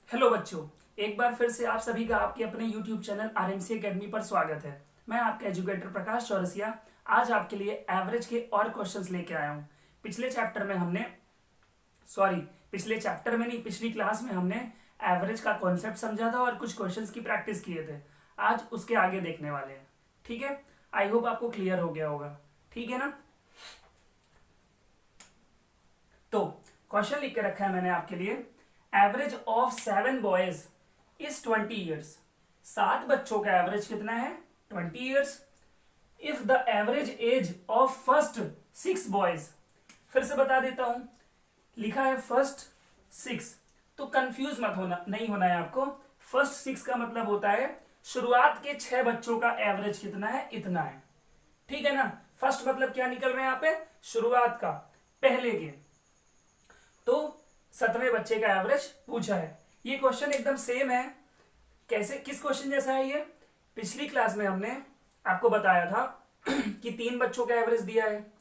Hello बच्चों, एक बार फिर से आप सभी का आपके अपने YouTube चैनल आरएमसी एकेडमी पर स्वागत है। मैं आपका एजुकेटर प्रकाश चौरसिया आज आपके लिए एवरेज के और क्वेश्चंस लेके आया हूँ। पिछले चैप्टर में नहीं, पिछली क्लास में हमने एवरेज का कॉन्सेप्ट समझा था और कुछ क्वेश्चंस की प्रैक्टिस किए थे। आज उसके आगे देखने वाले हैं। ठीक है, आई होप आपको क्लियर हो गया होगा। ठीक है ना। तो क्वेश्चन लिख के रखा है मैंने आपके लिए, average of 7 boys is 20 years. 7 बच्चों का एवरेज कितना है? 20 years. If the average age of first 6 boys, फिर से बता देता हूं, लिखा है फर्स्ट 6, तो कंफ्यूज मत होना, नहीं होना है आपको। फर्स्ट 6 का मतलब होता है शुरुआत के 6 बच्चों का एवरेज कितना है, इतना है। ठीक है ना। फर्स्ट मतलब क्या निकल रहे हैं यहाँ पे? शुरुआत का, पहले के। तो 7वें बच्चे का एवरेज पूछा है। ये क्वेश्चन एकदम सेम है। कैसे, किस क्वेश्चन जैसा है ये? पिछली क्लास में हमने आपको बताया था कि 3 बच्चों का एवरेज दिया है,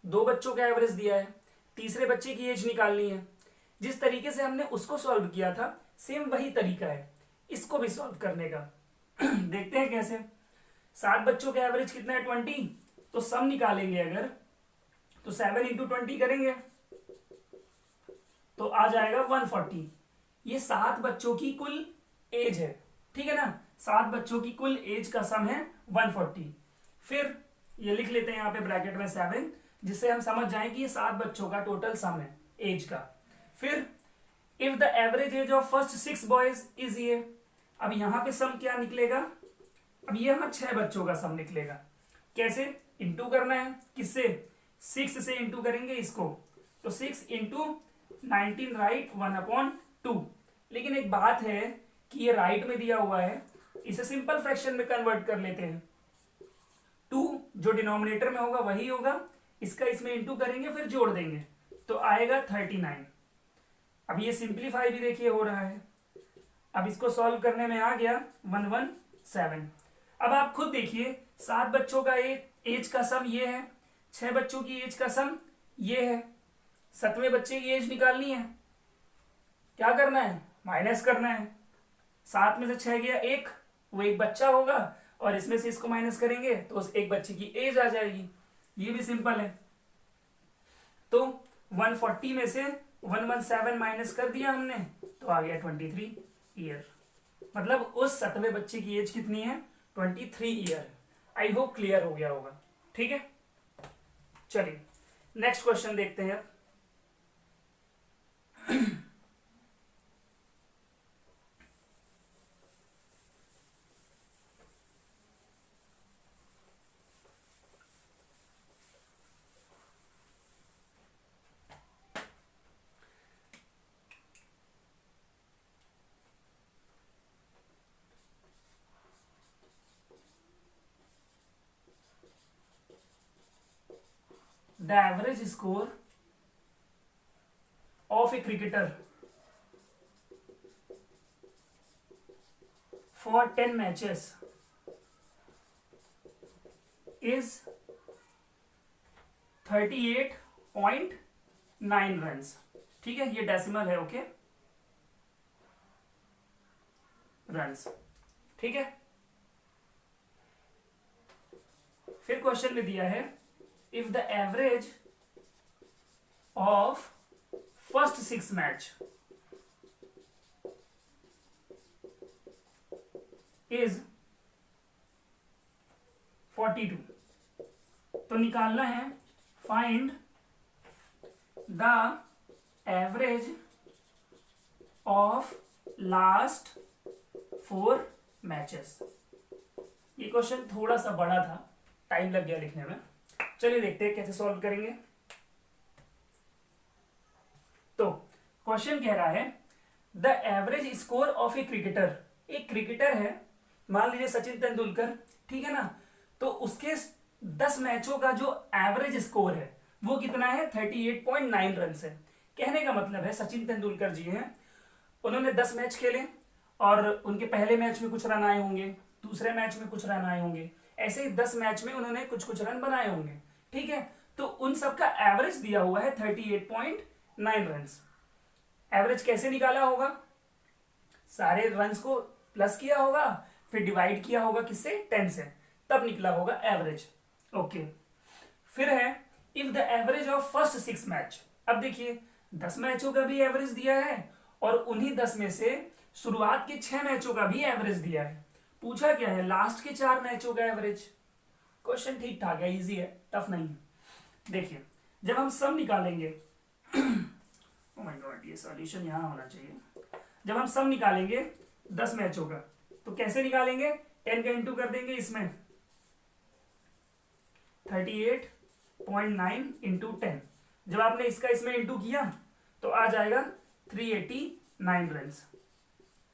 2 बच्चों का एवरेज दिया है, तीसरे बच्चे की एज निकालनी है। जिस तरीके से हमने उसको सॉल्व किया था, सेम वही तरीका है इसको भी सॉल्व करने का। देखते हैं कैसे। 7 बच्चों का एवरेज कितना है? 20। तो सम निकालेंगे अगर, तो 7 इंटू 20 करेंगे तो आ जाएगा 140। ये 7 बच्चों की कुल एज है। ठीक है ना। 7 बच्चों की कुल एज का सम है 140। फिर ये लिख लेते हैं यहाँ पे ब्रैकेट में 7, जिससे हम समझ जाएं कि ये 7 बच्चों का टोटल सम है एज का। फिर if the average age of first 6 boys is ये। अब यहां पे सम क्या निकलेगा? अब ये हमारा 6 बच्चों का सम निकलेगा। कैसे? इंटू करना है। किससे? 6 से इंटू करेंगे इसको, तो 6 इंटू 19 राइट 1/2। लेकिन एक बात है कि ये राइट में दिया हुआ है, इसे सिंपल फ्रैक्शन में कन्वर्ट कर लेते हैं। 2 जो डिनोमिनेटर में होगा वही होगा, इसका इसमें इंटू करेंगे फिर जोड़ देंगे तो आएगा 39। अब ये सिंप्लीफाई भी देखिए हो रहा है। अब इसको सॉल्व करने में आ गया 117। अब आप खुद देखिए, 7 बच्चों का एज का सम ये है, 6 बच्चों की एज का सम ये है, 7वें बच्चे की एज निकालनी है। क्या करना है? माइनस करना है। 7 में से 6 गया 1, वो एक बच्चा होगा, और इसमें से इसको माइनस करेंगे तो उस एक बच्चे की एज आ जाएगी। ये भी सिंपल है। तो 140 में से 117 माइनस कर दिया हमने तो आ गया 23 ईयर। मतलब उस 7वें बच्चे की एज कितनी है? 23 ईयर। आई होप क्लियर हो गया होगा। ठीक है, चलिए नेक्स्ट क्वेश्चन देखते हैं। The average score of a cricketer for 10 matches is 38.9 runs. ठीक है, ये डेसिमल है, ओके, रन्स। ठीक है। फिर क्वेश्चन में दिया है, if the average of first 6 match is 42, तो निकालना है find the average of last 4 matches. ये क्वेश्चन थोड़ा सा बड़ा था, टाइम लग गया लिखने में। चलिए देखते हैं कैसे सॉल्व करेंगे। तो क्वेश्चन कह रहा है, the average score of a cricketer. एक क्रिकेटर है, मान लीजिए सचिन तेंदुलकर, ठीक है ना। तो उसके 10 मैचों का जो एवरेज स्कोर है वो कितना है? 38.9 रन है। कहने का मतलब है सचिन तेंदुलकर जी हैं, उन्होंने 10 मैच खेले और उनके पहले मैच में कुछ रन आए होंगे, दूसरे मैच में कुछ रन आए होंगे, ऐसे ही 10 मैच में उन्होंने कुछ कुछ रन बनाए होंगे। ठीक है, तो उन सब का एवरेज दिया हुआ है 38.9 रन। एवरेज कैसे निकाला होगा? सारे रन्स को प्लस किया होगा, फिर डिवाइड किया होगा किससे, 10 से, तब निकला होगा एवरेज। ओके, फिर है if the average of first 6 match. अब देखिए 10 मैचों का भी एवरेज दिया है और उन्हीं 10 में से शुरुआत के 6 मैचों का भी एवरेज दिया है। पूछा क्या है, लास्ट के 4 मैचों का एवरेज। क्वेश्चन ठीक ठाक है, इजी है, टफ नहीं है। देखिए जब हम सम निकालेंगे ओह माय गॉड, ये सॉल्यूशन यहां होना चाहिए। जब हम सम निकालेंगे 10 मैचों का, तो कैसे निकालेंगे, 10 का इंटू कर देंगे इसमें, 38.9 इंटू 10। जब आपने इसका इसमें इंटू किया तो आ जाएगा 389 रन।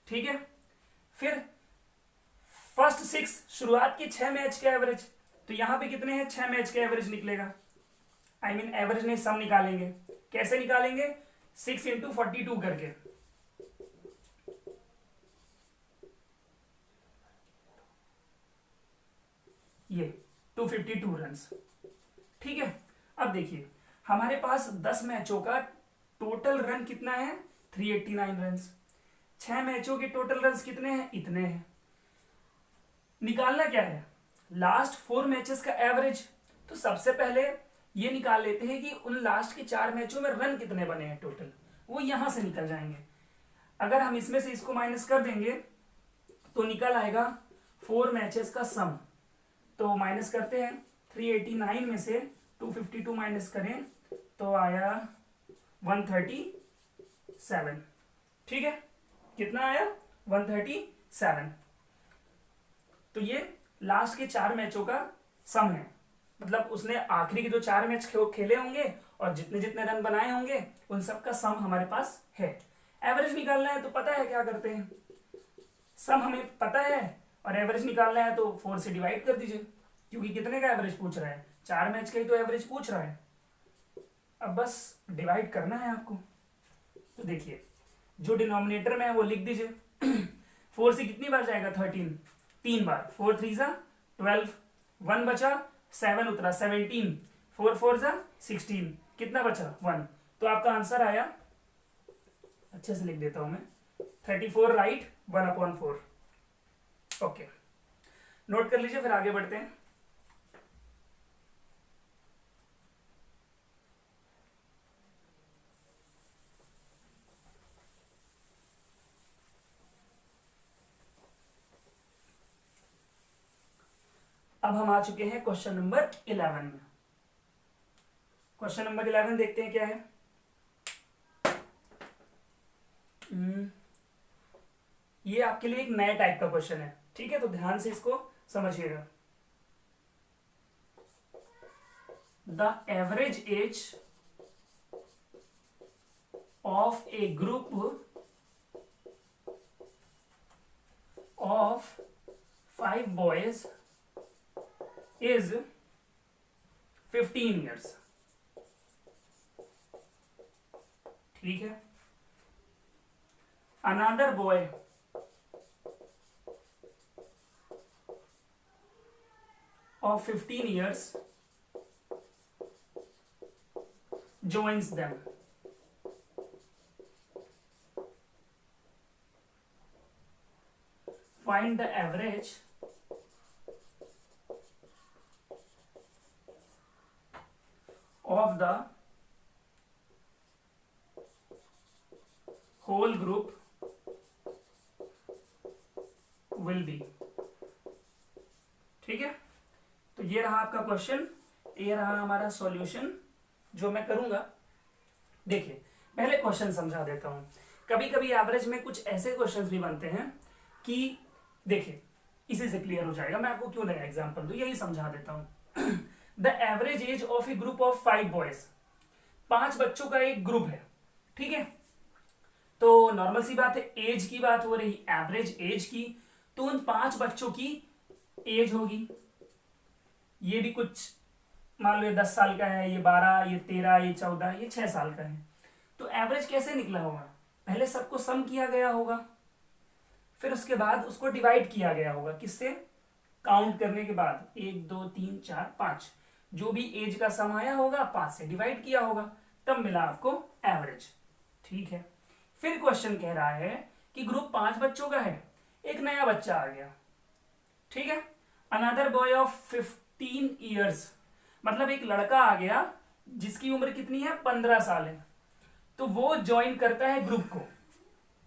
ठीक है, फिर फर्स्ट 6 शुरुआत के 6 मैच के एवरेज, तो यहां पे कितने हैं, 6 मैच के एवरेज निकलेगा। आई मीन एवरेज नहीं, सम निकालेंगे। कैसे निकालेंगे, 6 इंटू 42 करके। ये 252 रन। ठीक है, अब देखिए हमारे पास 10 मैचों का टोटल रन कितना है, 389 रन। 6 मैचों के टोटल रन कितने हैं, इतने हैं। निकालना क्या है, लास्ट 4 मैचेस का एवरेज। तो सबसे पहले ये निकाल लेते हैं कि उन लास्ट के 4 मैचों में रन कितने बने हैं टोटल, वो यहां से निकल जाएंगे। अगर हम इसमें से इसको माइनस कर देंगे तो निकल आएगा 4 मैचेस का सम। तो माइनस करते हैं, 389 में से 252 माइनस करें तो आया 137। ठीक है, कितना आया, 137। तो ये लास्ट के 4 मैचों का सम है, मतलब उसने आखिरी के जो 4 मैच खेले होंगे और जितने जितने रन बनाए होंगे उन सब का सम हमारे पास है। एवरेज निकालना है तो पता है क्या करते हैं, सम हमें पता है और एवरेज निकालना है तो 4 से डिवाइड कर दीजिए, क्योंकि कितने का एवरेज पूछ रहा है, 4 मैच का ही तो एवरेज पूछ रहा है। अब बस डिवाइड करना है आपको। तो देखिए जो डिनोमिनेटर में है वो लिख दीजिए। 4 से कितनी बार जाएगा, 13, 3 बार, 4 3 जा 12, 1 बचा, 7 उतरा 17, 4 4 जा 16, कितना बचा 1। तो आपका आंसर आया, अच्छे से लिख देता हूं मैं, 34 राइट, 1/4। ओके, नोट कर लीजिए, फिर आगे बढ़ते हैं। अब हम आ चुके हैं क्वेश्चन नंबर 11 में। क्वेश्चन नंबर 11 देखते हैं क्या है। ये आपके लिए एक नया टाइप का क्वेश्चन है, ठीक है, तो ध्यान से इसको समझिएगा। The average age of A group of 5 boys is 15 years। ठीक है, another boy of 15 years joins them। Find the average of the whole group will be। ठीक है, तो ये रहा आपका क्वेश्चन, ये रहा हमारा सॉल्यूशन जो मैं करूंगा। देखिए पहले क्वेश्चन समझा देता हूं। कभी कभी एवरेज में कुछ ऐसे क्वेश्चंस भी बनते हैं कि देखिए इसी से क्लियर हो जाएगा, मैं आपको क्यों नया एग्जांपल दूं, यही समझा देता हूं। The average age of A group of 5 boys, 5 बच्चों का एक ग्रुप है, ठीक है। तो नॉर्मल सी बात है, एज की बात हो रही, एवरेज एज की, तो उन 5 बच्चों की एज होगी, ये भी कुछ मान लो ये 10 साल का है, ये 12, ये 13, ये 14, ये 6 साल का है। तो एवरेज कैसे निकला होगा, पहले सबको सम किया गया होगा, फिर उसके बाद उसको डिवाइड किया गया होगा, किससे, काउंट करने के बाद 1 2 3 4 5, जो भी एज का सम आया होगा 5 से डिवाइड किया होगा, तब मिला आपको एवरेज। ठीक है, फिर क्वेश्चन कह रहा है कि ग्रुप 5 बच्चों का है, एक नया बच्चा आ गया, ठीक है, अनदर बॉय ऑफ 15 ईयर्स, मतलब एक लड़का आ गया जिसकी उम्र कितनी है, 15 साल है, तो वो ज्वाइन करता है ग्रुप को,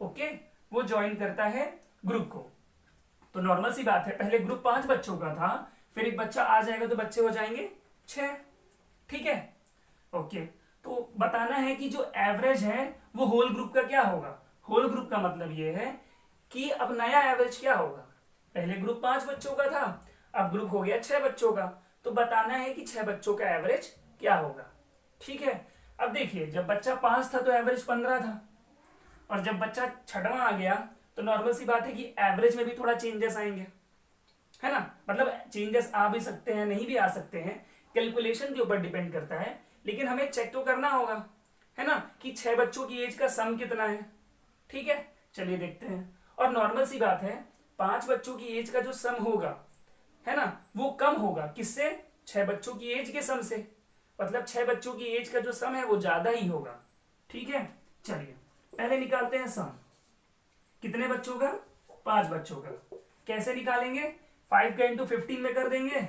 ओके, वो ज्वाइन करता है ग्रुप को। तो नॉर्मल सी बात है, पहले ग्रुप 5 बच्चों का था, फिर एक बच्चा आ जाएगा तो बच्चे हो जाएंगे 6, ठीक है, ओके। तो बताना है कि जो एवरेज है वो होल ग्रुप का क्या होगा। होल ग्रुप का मतलब ये है कि अब नया एवरेज क्या होगा, पहले ग्रुप 5 बच्चों का था, अब ग्रुप हो गया 6 बच्चों का, तो बताना है कि 6 बच्चों का एवरेज क्या होगा, ठीक है। अब देखिए, जब बच्चा 5 था तो एवरेज 15 था, और जब बच्चा 6वां आ गया तो नॉर्मल सी बात है कि एवरेज में भी थोड़ा चेंजेस आएंगे, है ना, मतलब चेंजेस आ भी सकते हैं, नहीं भी आ सकते हैं, कैलकुलेशन के ऊपर डिपेंड करता है, लेकिन हमें चेक तो करना होगा, है ना, कि 6 बच्चों की एज का सम कितना है, ठीक है, चलिए देखते हैं। और नॉर्मल सी बात है, 5 बच्चों की एज का जो सम होगा, है ना, वो कम होगा किससे, 6 बच्चों की एज के सम से, मतलब 6 बच्चों की एज का जो सम है वो ज्यादा ही होगा, ठीक है। चलिए पहले निकालते हैं सम, कितने बच्चों का, 5 बच्चों का, कैसे निकालेंगे, 5 का इंटू 15 में कर देंगे,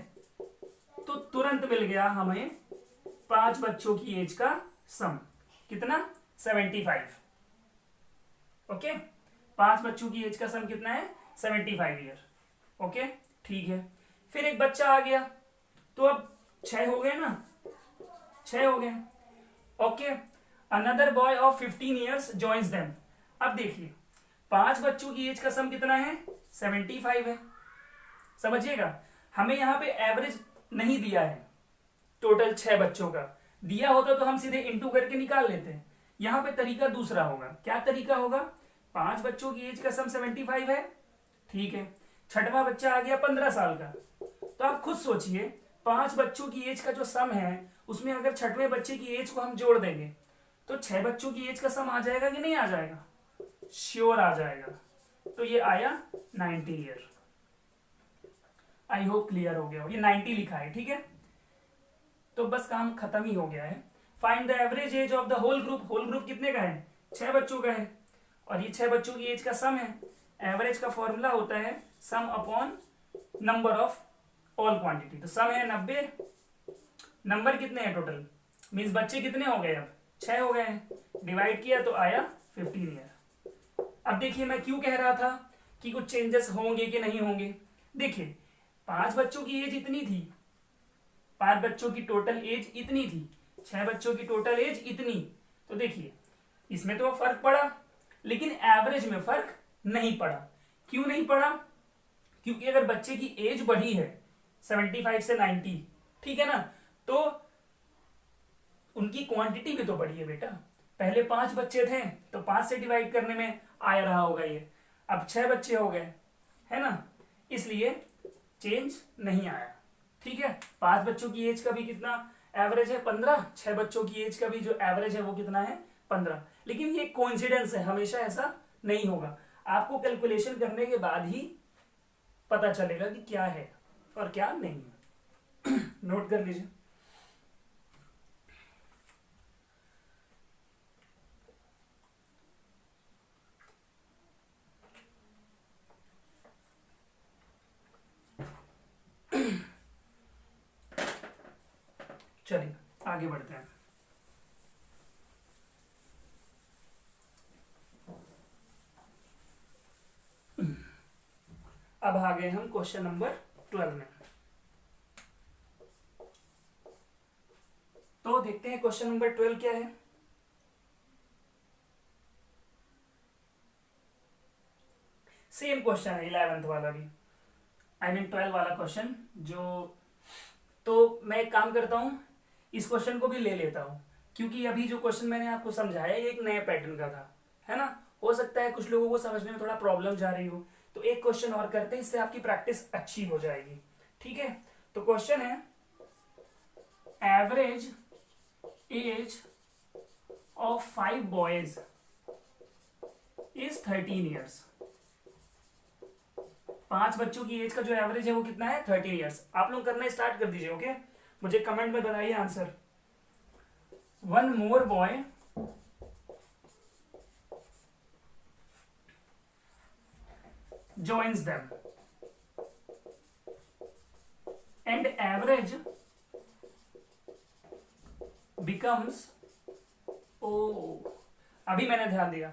तो तुरंत मिल गया हमें 5 बच्चों की एज का सम, कितना, 75, ओके, 5 बच्चों की एज का सम कितना है, 75 ईयर, ओके, ठीक है। फिर एक बच्चा आ गया, तो अब 6 हो गए ना, 6 हो गए, okay, another boy of 15 years joins them. अब देखिए 5 बच्चों की एज का सम कितना है, 75 है, समझिएगा, हमें यहां पे एवरेज नहीं दिया है, टोटल 6 बच्चों का दिया होता तो हम सीधे इंटू करके निकाल लेते हैं, यहां पे तरीका दूसरा होगा, क्या तरीका होगा, 5 बच्चों की एज का सम 75 है, ठीक है, 6वां बच्चा आ गया 15 साल का, तो आप खुद सोचिए 5 बच्चों की एज का जो सम है उसमें अगर 6वें बच्चे की एज को हम जोड़ देंगे तो 6 बच्चों की एज का सम आ जाएगा कि नहीं आ जाएगा, श्योर आ जाएगा, तो ये आया 90 ईयर। आई होप क्लियर हो गया हो, ये 90 लिखा है, ठीक है, तो बस काम खत्म ही हो गया है। Find the average age of the whole group, whole group कितने का है, 6 बच्चों का है, और ये 6 बच्चों की एज का सम है, एवरेज का फॉर्मूला होता है sum upon number of all quantity, तो सम है 90, नंबर कितने हैं टोटल, मीन्स बच्चे कितने हो गए, अब 6 हो गए हैं, डिवाइड किया तो आया 15 ईयर। अब देखिए मैं क्यों कह रहा था कि कुछ चेंजेस होंगे कि नहीं होंगे, देखिए 5 बच्चों की एज इतनी थी, 5 बच्चों की टोटल एज इतनी थी, 6 बच्चों की टोटल एज इतनी, तो देखिए इसमें तो फर्क पड़ा, लेकिन एवरेज में फर्क नहीं पड़ा, क्यों नहीं पड़ा, क्योंकि अगर बच्चे की एज बढ़ी है 75 से 90, ठीक है ना, तो उनकी क्वांटिटी भी तो बढ़ी है बेटा, पहले 5 बच्चे थे तो 5 से डिवाइड करने में आ रहा होगा ये, अब 6 बच्चे हो गए, है ना, इसलिए चेंज नहीं आया, ठीक है। 5 बच्चों की एज का भी कितना एवरेज है, 15, 6 बच्चों की एज का भी जो एवरेज है वो कितना है, 15, लेकिन ये कोइंसिडेंस है, हमेशा ऐसा नहीं होगा, आपको कैलकुलेशन करने के बाद ही पता चलेगा कि क्या है और क्या नहीं है। नोट कर लीजिए। चलिए आगे बढ़ते हैं। अब आ गए हम क्वेश्चन नंबर 12 में, तो देखते हैं क्वेश्चन नंबर 12 क्या है। सेम क्वेश्चन है 11th वाला भी, आई मीन 12 वाला क्वेश्चन जो, तो मैं एक काम करता हूं, इस क्वेश्चन को भी ले लेता हूं, क्योंकि अभी जो क्वेश्चन मैंने आपको समझाया ये एक नए पैटर्न का था, है ना, हो सकता है कुछ लोगों को समझने में थोड़ा प्रॉब्लम जा रही हो, तो एक क्वेश्चन और करते हैं, इससे आपकी प्रैक्टिस अच्छी हो जाएगी, ठीक है। तो क्वेश्चन है average age of 5 boys is 13 years, 5 बच्चों की एज का जो एवरेज है वो कितना है, 13 ईयर्स। आप लोग करना स्टार्ट कर दीजिए, ओके, मुझे कमेंट में बताइए answer. One more boy joins them and average becomes, ओ अभी मैंने ध्यान दिया,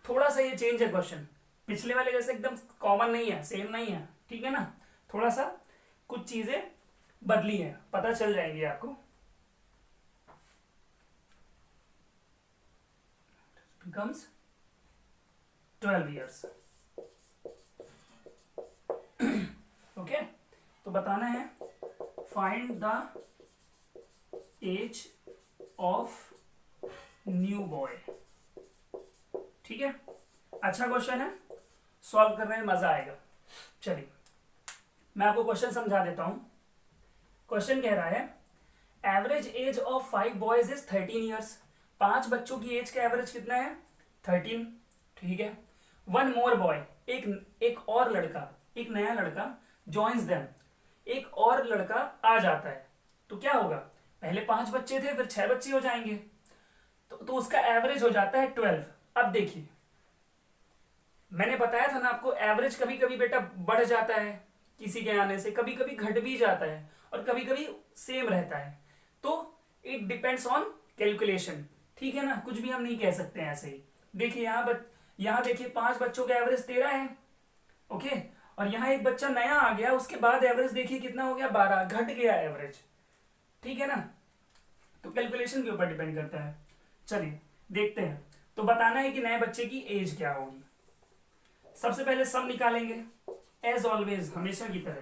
थोड़ा सा ये चेंज है क्वेश्चन, पिछले वाले जैसे एकदम कॉमन नहीं है, सेम नहीं है, ठीक है ना, थोड़ा सा कुछ चीजें बदली हैं, पता चल जाएंगी आपको। becomes 12 years। ओके, तो बताना है find the age of new boy. ठीक है, अच्छा क्वेश्चन है, सॉल्व करने में मजा आएगा। चलिए मैं आपको क्वेश्चन समझा देता हूं। क्वेश्चन कह रहा है average age of 5 boys is 13 years. 5 बच्चों की एज का एवरेज कितना है? 13। ठीक है, वन मोर बॉय, एक और लड़का, एक नया लड़का, जॉइन्स देम, एक और लड़का आ जाता है, तो क्या होगा? पहले 5 बच्चे थे, फिर 6 बच्चे हो जाएंगे, तो उसका एवरेज हो जाता है 12। अब देखिए, मैंने बताया था ना आपको, एवरेज कभी कभी बेटा बढ़ जाता है किसी के आने से, कभी कभी घट भी जाता है और कभी कभी सेम रहता है, तो इट डिपेंड्स ऑन कैलकुलेशन। ठीक है ना, कुछ भी हम नहीं कह सकते हैं ऐसे ही। देखिए यहाँ देखिए 5 बच्चों का एवरेज 13 है, ओके, और यहाँ एक बच्चा नया आ गया, उसके बाद एवरेज देखिए कितना हो गया, 12, घट गया एवरेज। ठीक है ना, तो कैलकुलेशन के ऊपर डिपेंड करता है। चलिए देखते हैं, तो बताना है कि नए बच्चे की एज क्या होगी। सबसे पहले सम निकालेंगे एज ऑलवेज, हमेशा की तरह।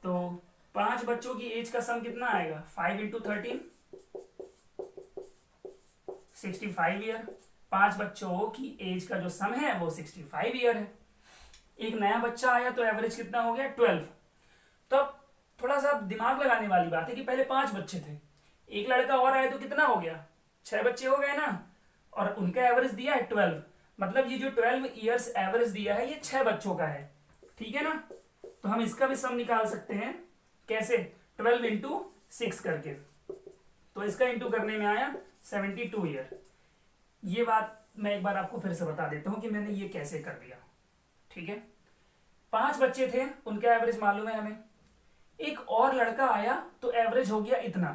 तो 5 बच्चों की एज का सम कितना आएगा? 5 इंटू 13, 65 ईयर। 5 बच्चों की एज का जो सम है वो 65 ईयर है। एक नया बच्चा आया तो एवरेज कितना हो गया? 12। तो अब थोड़ा सा दिमाग लगाने वाली बात है कि पहले 5 बच्चे थे, एक लड़का और आया तो कितना हो गया? 6 बच्चे हो गए ना, और उनका एवरेज दिया है 12, मतलब ये जो 12 ईयर्स एवरेज दिया है ये 6 बच्चों का है। ठीक है ना, तो हम इसका भी सम निकाल सकते हैं। कैसे? 12 इंटू 6 करके, तो इसका इंटू करने में आया 72 ईयर। ये बात मैं एक बार आपको फिर से बता देता हूं कि मैंने ये कैसे कर दिया। ठीक है, 5 बच्चे थे, उनका एवरेज मालूम है हमें, एक और लड़का आया तो एवरेज हो गया इतना।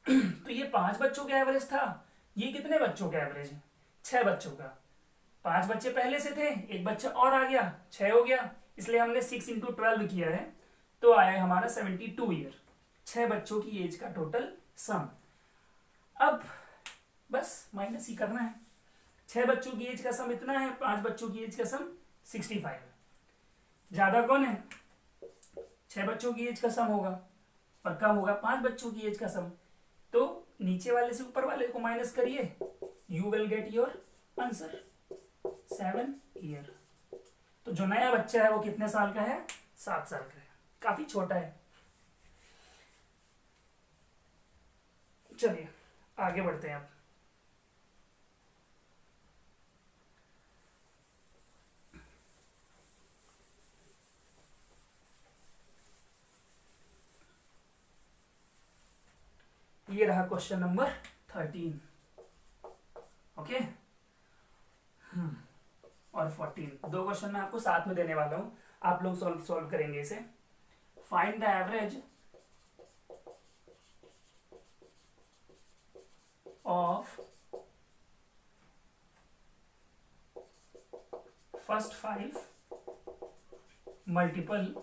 तो ये 5 बच्चों का एवरेज था, ये कितने बच्चों का एवरेज है? 6 बच्चों का। 5 बच्चे पहले से थे, एक बच्चा और आ गया, 6 हो गया, इसलिए हमने 6 इंटू 12 किया है, तो आया हमारा 72 ईयर। 6 बच्चों की एज का टोटल सम। अब बस माइनस ही करना है। 6 बच्चों की एज का सम इतना है, 5 बच्चों की एज का सम 65 है। ज्यादा कौन है? 6 बच्चों की एज का सम होगा, और कम होगा 5 बच्चों की एज का सम। तो नीचे वाले से ऊपर वाले को माइनस करिए, you will get your answer 7 year. तो जो नया बच्चा है वो कितने साल का है? 7 साल का है, काफी छोटा है। चलिए आगे बढ़ते हैं। अब ये रहा क्वेश्चन नंबर 13। ओके, और 14, 2 क्वेश्चन मैं आपको साथ में देने वाला हूं, आप लोग सॉल्व करेंगे इसे। Find the average of first 5 multiple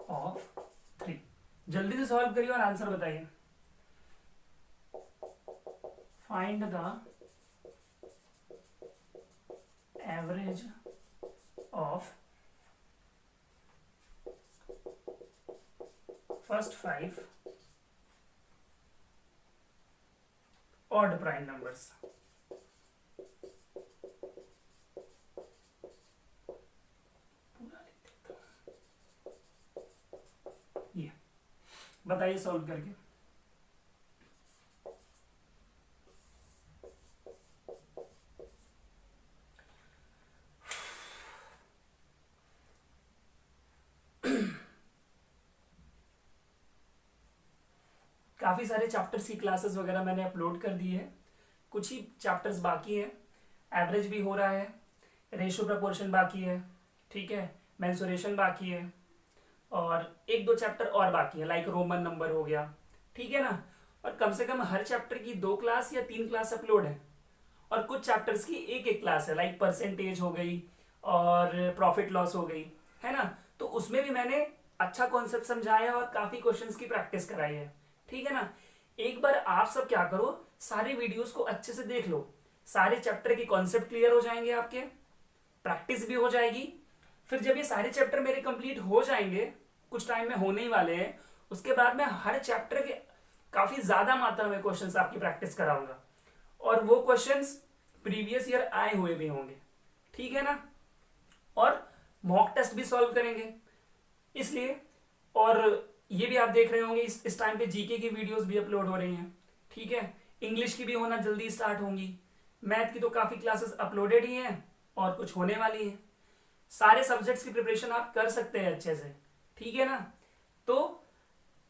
of 3। जल्दी से सॉल्व करिए और आंसर बताइए। Find the average of first 5 odd prime numbers. पूरा लिख देता हूं, ये बताइए सॉल्व करके। काफी सारे चैप्टर्स की क्लासेस वगैरह मैंने अपलोड कर दी है, कुछ ही चैप्टर्स बाकी है, एवरेज भी हो रहा है, रेशियो प्रपोर्शन बाकी है, ठीक है, मेंसुरेशन बाकी है, और एक दो चैप्टर और बाकी है, लाइक रोमन नंबर हो गया, ठीक है ना। और कम से कम हर चैप्टर की 2 क्लास या 3 क्लास अपलोड है, और कुछ चैप्टर्स की एक एक क्लास है, लाइक परसेंटेज हो गई और प्रॉफिट लॉस हो गई, है ना। तो उसमें भी मैंने अच्छा कॉन्सेप्ट समझाया और काफी क्वेश्चंस की प्रैक्टिस कराई है, ठीक है ना। एक बार आप सब क्या करो, सारे वीडियोस को अच्छे से देख लो, सारे चैप्टर के कॉन्सेप्ट क्लियर हो जाएंगे आपके, प्रैक्टिस भी हो जाएगी। फिर जब ये सारे चैप्टर मेरे कंप्लीट हो जाएंगे, कुछ टाइम में होने ही वाले हैं, उसके बाद मैं हर चैप्टर के काफी ज्यादा मात्रा में क्वेश्चंस आपकी प्रैक्टिस कराऊंगा, और वो क्वेश्चंस प्रीवियस ईयर आए हुए भी होंगे, ठीक है ना। और मॉक टेस्ट भी सॉल्व करेंगे इसलिए। और ये भी आप देख रहे होंगे इस टाइम पे जीके की वीडियोस भी अपलोड हो रही हैं, ठीक है। इंग्लिश की भी होना जल्दी स्टार्ट होंगी, मैथ की तो काफी क्लासेस अपलोडेड ही हैं और कुछ होने वाली हैं। सारे सब्जेक्ट्स की प्रिपरेशन आप कर सकते हैं अच्छे से, ठीक है ना। तो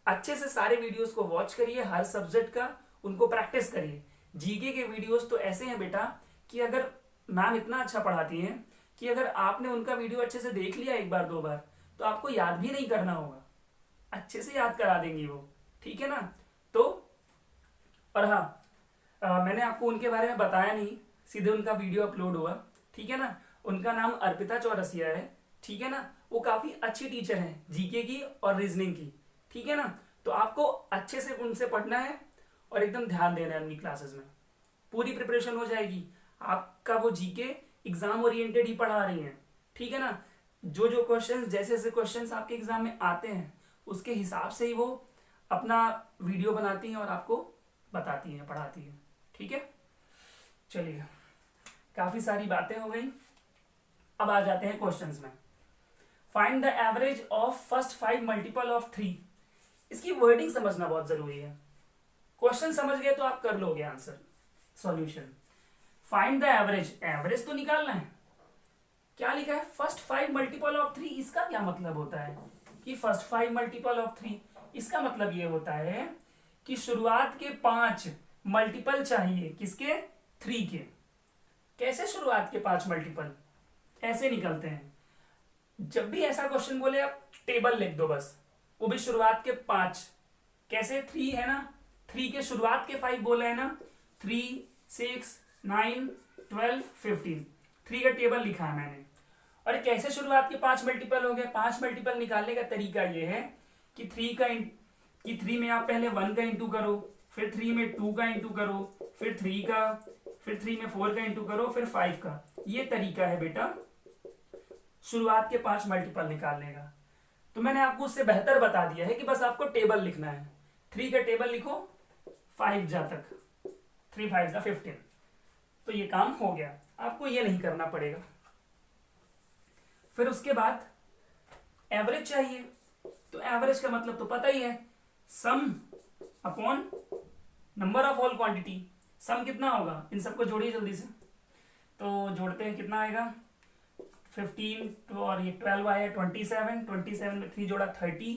अच्छे से सारे वीडियोस को वॉच करिए, हर सब्जेक्ट का उनको प्रैक्टिस करिए। जीके के वीडियोस तो ऐसे हैं बेटा कि अगर मैम इतना अच्छा पढ़ाती हैं कि अगर आपने उनका वीडियो अच्छे से देख लिया एक बार दो बार तो आपको याद भी नहीं करना होगा, अच्छे से याद करा देंगी वो, ठीक है ना। तो और हाँ, मैंने आपको उनके बारे में बताया नहीं, सीधे उनका वीडियो अपलोड हुआ, ठीक है ना। उनका नाम अर्पिता चौरसिया है, ठीक है ना। वो काफी अच्छी टीचर हैं जीके की और रीजनिंग की, ठीक है ना। तो आपको अच्छे से उनसे पढ़ना है और एकदम ध्यान देना है उनकी क्लासेस में, पूरी प्रिपरेशन हो जाएगी आपका। वो जीके एग्जाम ओरिएंटेड ही पढ़ा रही हैं, ठीक है ना। जो जो क्वेश्चंस, जैसे जैसे क्वेश्चंस आपके एग्जाम में आते हैं उसके हिसाब से ही वो अपना वीडियो बनाती हैं और आपको बताती हैं, पढ़ाती हैं, ठीक है। चलिए, काफी सारी बातें हो गई, अब आ जाते हैं क्वेश्चंस में। Find the average of first 5 multiple of 3। इसकी वर्डिंग समझना बहुत जरूरी है, क्वेश्चन समझ गए तो आप कर लोगे answer solution. Find the average, average तो निकालना है। क्या लिखा है, फर्स्ट 5 मल्टीपल ऑफ 3, इसका क्या मतलब होता है कि फर्स्ट 5 मल्टीपल ऑफ 3, इसका मतलब ये होता है कि शुरुआत के 5 मल्टीपल चाहिए, किसके, 3 के। कैसे शुरुआत के 5 मल्टीपल, ऐसे निकलते हैं। जब भी ऐसा क्वेश्चन बोले आप टेबल लिख दो बस, वो भी शुरुआत के 5, कैसे, 3 है ना, 3 के शुरुआत के 5 बोले है ना, 3, 6, 9, 12, 15, 3 का टेबल लिखा है मैंने। और कैसे शुरुआत के 5 मल्टीपल हो गए, 5 मल्टीपल निकालने का तरीका ये है कि 3 में आप पहले 1 का इंटू करो, फिर 3 में 2 का इंटू करो, फिर 3 का, फिर 3 में 4 का इंटू करो, फिर 5 का। ये तरीका है बेटा शुरुआत के 5 मल्टीपल निकालने का। तो मैंने आपको उससे बेहतर बता दिया है कि बस आपको टेबल लिखना है। 3 का टेबल लिखो 5 जा तक, 3 5 जा 15, तो ये काम हो गया, आपको ये नहीं करना पड़ेगा। फिर उसके बाद एवरेज चाहिए, तो एवरेज का मतलब तो पता ही है, sum upon number of all quantity. Sum कितना होगा, इन सबको जोड़िए जल्दी से, तो जोड़ते हैं, कितना आएगा, 15 तो और ये 12 आया 27, 27 में 3 जोड़ा 30,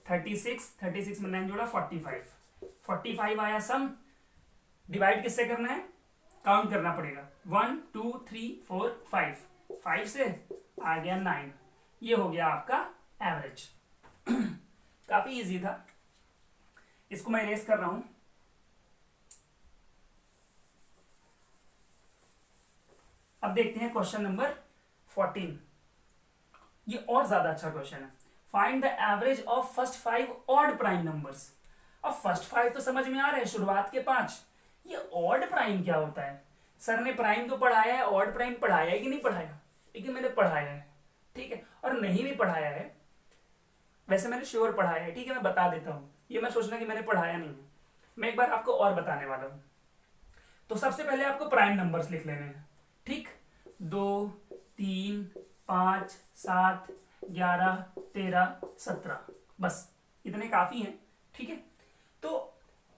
36, 36 में 9 जोड़ा 45, 45 आया सम। डिवाइड किससे करना है, काउंट करना पड़ेगा, 1 2 3 4 5, 5 से आ गया 9, ये हो गया आपका एवरेज। काफी इजी था, इसको मैं इरेज कर रहा हूं। अब देखते हैं क्वेश्चन नंबर 14, ये और ज्यादा अच्छा क्वेश्चन है। Find the average of first 5 odd prime numbers. अब फर्स्ट 5 तो समझ में आ रहे हैं, शुरुआत के 5। ये ऑड प्राइम क्या होता है, सर ने प्राइम तो पढ़ाया है, ऑड प्राइम पढ़ाया है कि नहीं पढ़ाया, लेकिन मैंने पढ़ाया है, ठीक है, और नहीं भी पढ़ाया है, वैसे मैंने श्योर पढ़ाया है, ठीक है, मैं बता देता हूं, ये मैं सोचना कि मैंने पढ़ाया नहीं है, मैं एक बार आपको और बताने वाला हूं। तो सबसे पहले आपको प्राइम नंबर्स लिख लेने हैं, ठीक, 2 3 5 7 11 13 17, बस इतने काफी हैं, ठीक है। तो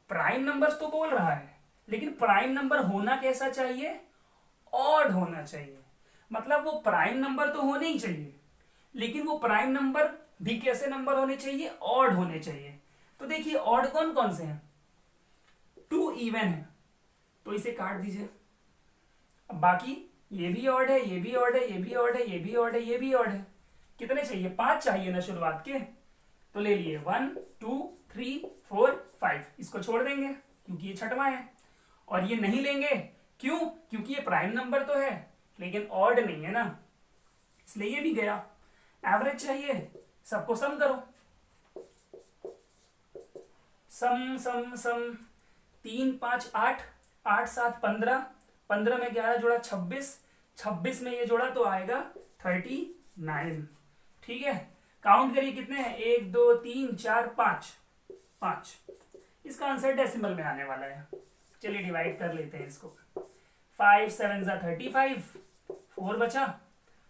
प्राइम नंबर्स तो बोल रहा है, लेकिन प्राइम नंबर होना कैसा चाहिए, ऑड होना चाहिए। मतलब वो प्राइम नंबर तो होने ही चाहिए, लेकिन वो प्राइम नंबर भी कैसे नंबर होने चाहिए, ऑड होने चाहिए। तो देखिए ऑड कौन कौन से हैं, 2 इवन है, तो इसे काट दीजिए। अब बाकी ये भी ऑड है, ये भी ऑड है, ये भी ऑड है, ये भी ऑड है, ये भी ऑड है। कितने चाहिए? 5 चाहिए ना शुरुआत के, तो ले लिए 1 2 3 4 5। इसको छोड़ देंगे क्योंकि ये छठवां है। और ये नहीं लेंगे, क्यों? क्योंकि ये प्राइम नंबर तो है लेकिन ऑड नहीं है ना, इसलिए ये भी गया। एवरेज चाहिए, सबको सम करो। सम सम सम 3 5 8, 8 7 15, 15 में 11 जोड़ा 26, 26 में ये जोड़ा तो आएगा 39। ठीक है, काउंट करिए कितने हैं, 1 2 3 4 5, 5। इसका आंसर डेसिमल में आने वाला है। चलिए डिवाइड कर लेते हैं इसको। 5 7 जा 35, 4 बचा।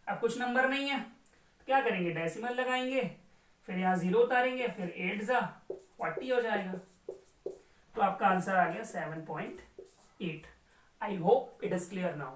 अब कुछ नंबर नहीं है तो क्या करेंगे, डेसिमल लगाएंगे, फिर यहाँ 0 उतारेंगे, फिर 8 जा 40 हो जाएगा। तो आपका आंसर आ गया 7.8। I hope it is clear now.